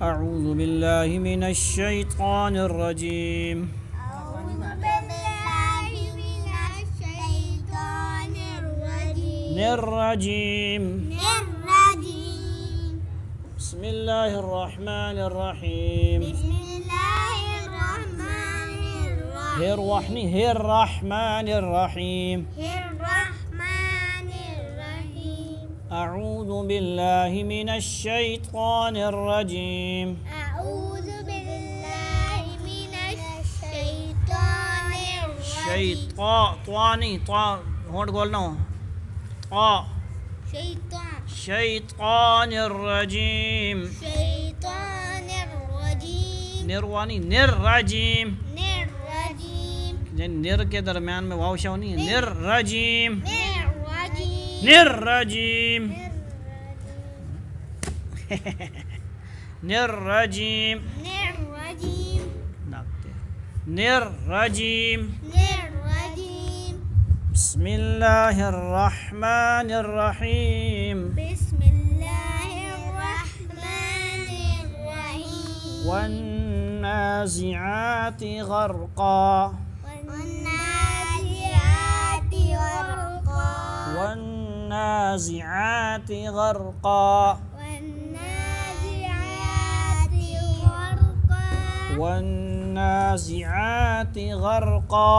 أعوذ بالله من الشيطان الرجيم. أعوذ بالله من الشيطان الرجيم. بسم الله الرحمن الرحيم. بسم الله الرحمن الرحيم. الرحمن الرحيم. الرحمن الرحيم. أعوذ بالله من الشيطان الرجيم. أعوذ بالله من الشيطان الرجيم. طواني هون قولنا شيطان الرجيم. نرواني نر के दरमियान में वाव शाव नहीं है. निर्रजीम. निर्रजीम. निर्रजीम. निर्रजीम. बिस्मिल्लाहिर रहमानिर रहीम. والنازعات غرقا. والنازعات غرقا. والنازعات غرقا.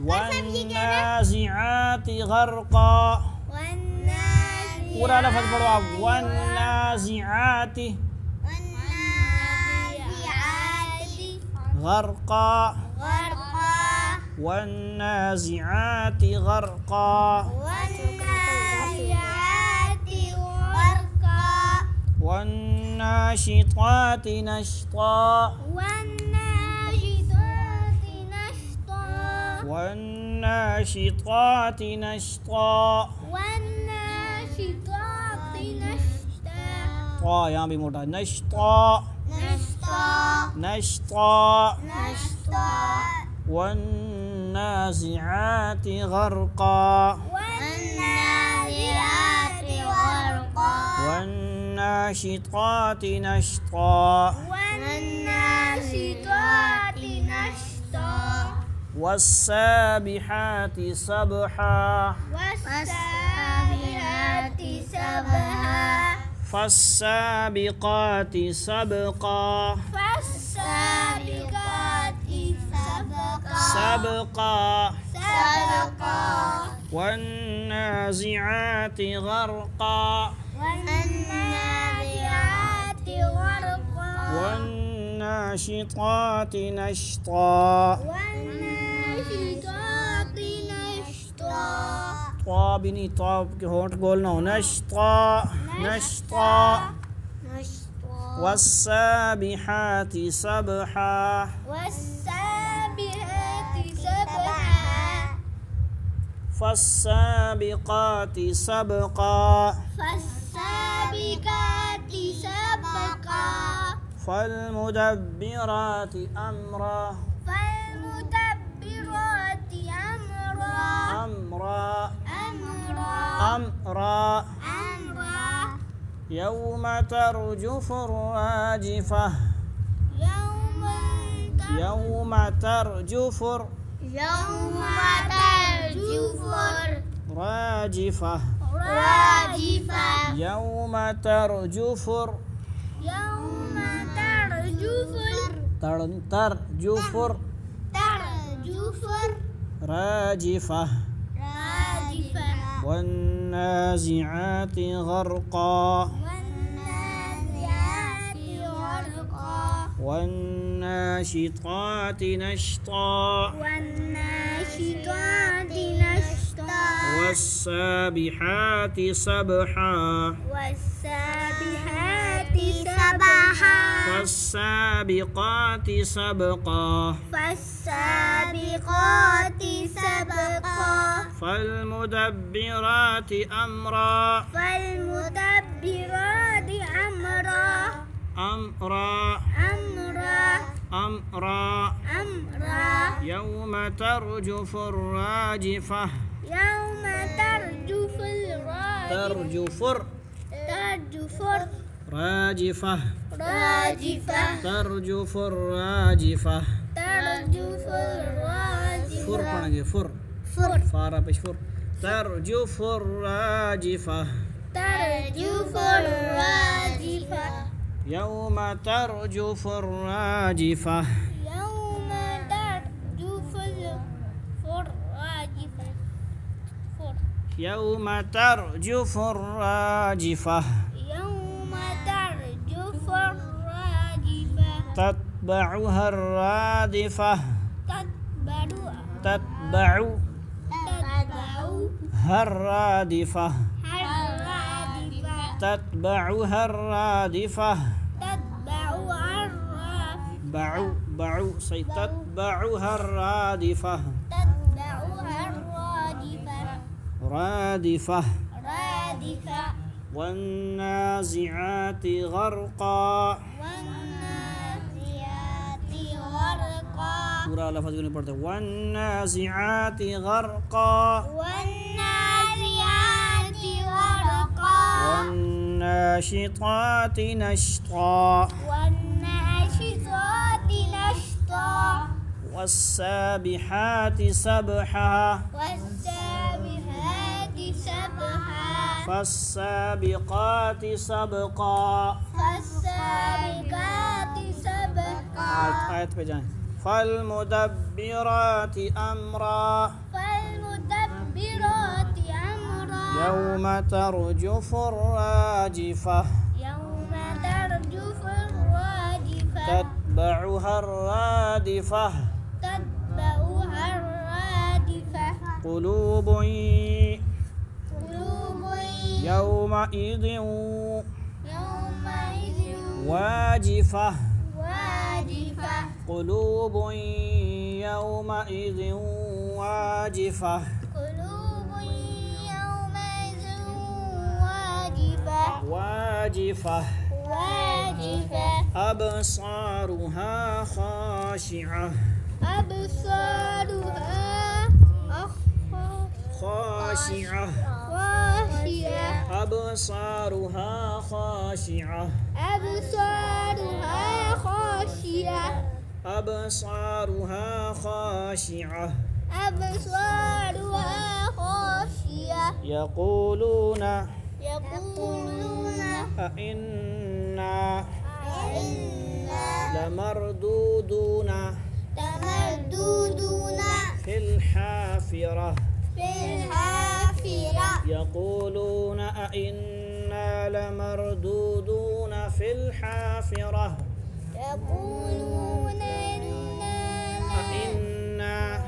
والنازعات غرقا. पूरा लफ्ज़ पढ़ो आप. والنازعات غرقا. والنازعات غرقا. والناشطات نشطا. والناشطات نشطا. यहाँ भी मोटा. नश्ता. नश्ता. والنازعات غرقا. والناشطات نشطا. والسابحات سبحا. فالسابقات سبقا. سبقا. والنازعات غرقا. والناشطات نشطا. طابني طاب के होंठ बोलना हो. नश्ता. नश्ता. والسابحات سبحا. فالسابقات سبقا. فالمدبرات أمرا. أمرا. يوم ترجف الراجفة. يوم ترجف راجفة. يوم ترجف ترجف راجفة. والنازعات غرقا. والناشطات نشطا. والسابحات سبحا. فالسابقات سبقا. فالمدبرات أمرا. أمرا. يوم ترجف الراجفة. ترجفر ترجفر راجفة راجفة ترجفر راجفة ترجفر راجفة فر पढ़ेंगे फुर فر फारा पेश फुर ترجفر راجفة ترجفر راجفة يوم ترجف الراجفة يوم ترجف الراجفة فر يوم ترجف الراجفة يوم ترجف الراجفة تتبعها الرادفة تتبعها الرادفة الرادفة تتبعها الرادفة تتبعها الرادفة بعو تتبعها الرادفة تتبعها الرادفة رادفة رادفة والنازعات غرقا والنازعات غرقا पूरा लफ्ज़ क्यों नहीं पढ़ते والنازعات غرقا والنازعات غرقا والناشطات نشطا والناشطات نشطا والسابحات سبحا والسابحات سبحا فالسابقات سبقا فالسابقات سبقا आयत पे जाएं فالمدبرات أمرا فالمدبرات أمرا يوم ترجف الراجفة يوم ترجف الراجفة تتبعها الرادفة تتبعها الرادفة قلوب قلوب يومئذ يومئذ واجفة واجفة قلوب يومئذ واجفة قلوب يومئذ واجفة واجفة واجفة أبصارها خاشعة أبصارها خاشعة خاشعة أبصارها خاشعة أبصارها خاشعة أبصارها خاشعة أبصارها خاشعة يقولون أئنا لمردودون لمردودون في الحافرة في الحافرة يقولون أئنا لمردودون في الحافرة يقولون أئنا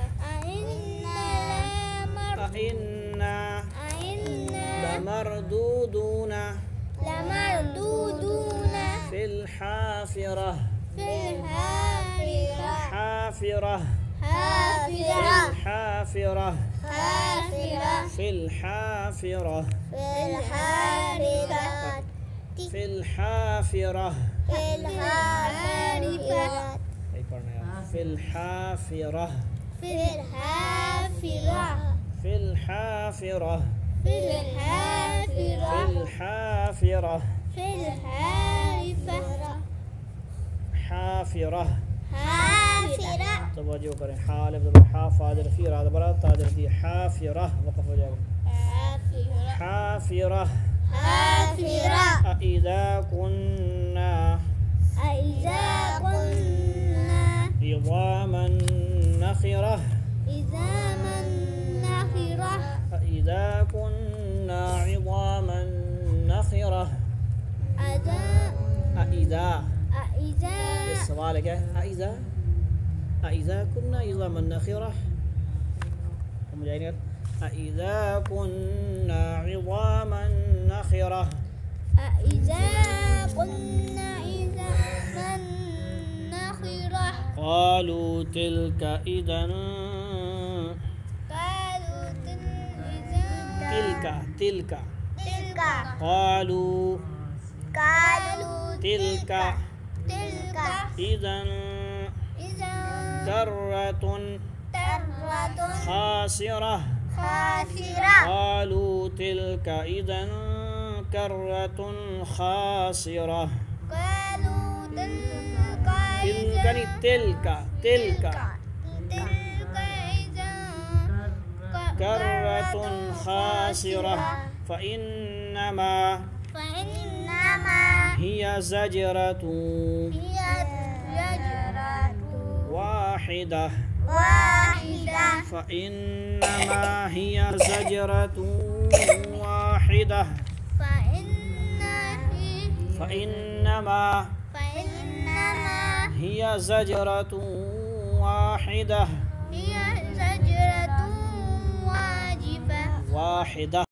لمردودون في الحافرة في الحافرة حافرة حافرة في الحافرة في الحافرة في الحافرة في الحافرة في الحافرة في الحافرة في الحافرة في الحافرة في الحافرة في الحافرة حافرة حافرة توجه करें हाल ज़बर हा फादर फी राद बरा ताजर दी हाफिरा वक़फ़ हो जाएगा حافرة हाफिरा حافرة أإذا كنا أإذا كنا عظاما نخرة إذا من نخرة أإذا كنا عظاما نخرة أإذا أإذا السؤال क्या है أإذا كنا عظاما نخرة هم جايين أإذا كنا عظاما نخرة أإذا كنا عظاما نخرة قالوا تلك إذا قالوا تلك قالوا تلك إذا كرة خاسرة خاسرة قالوا تلك إذا كرة خاسرة قالوا تلك تلك إذا كرة خاسرة فإنما هي زجرة هي زجرة واحدة فإنما هي زجرة واحدة فإنما هي زجرة واحدة هي زجرة واحدة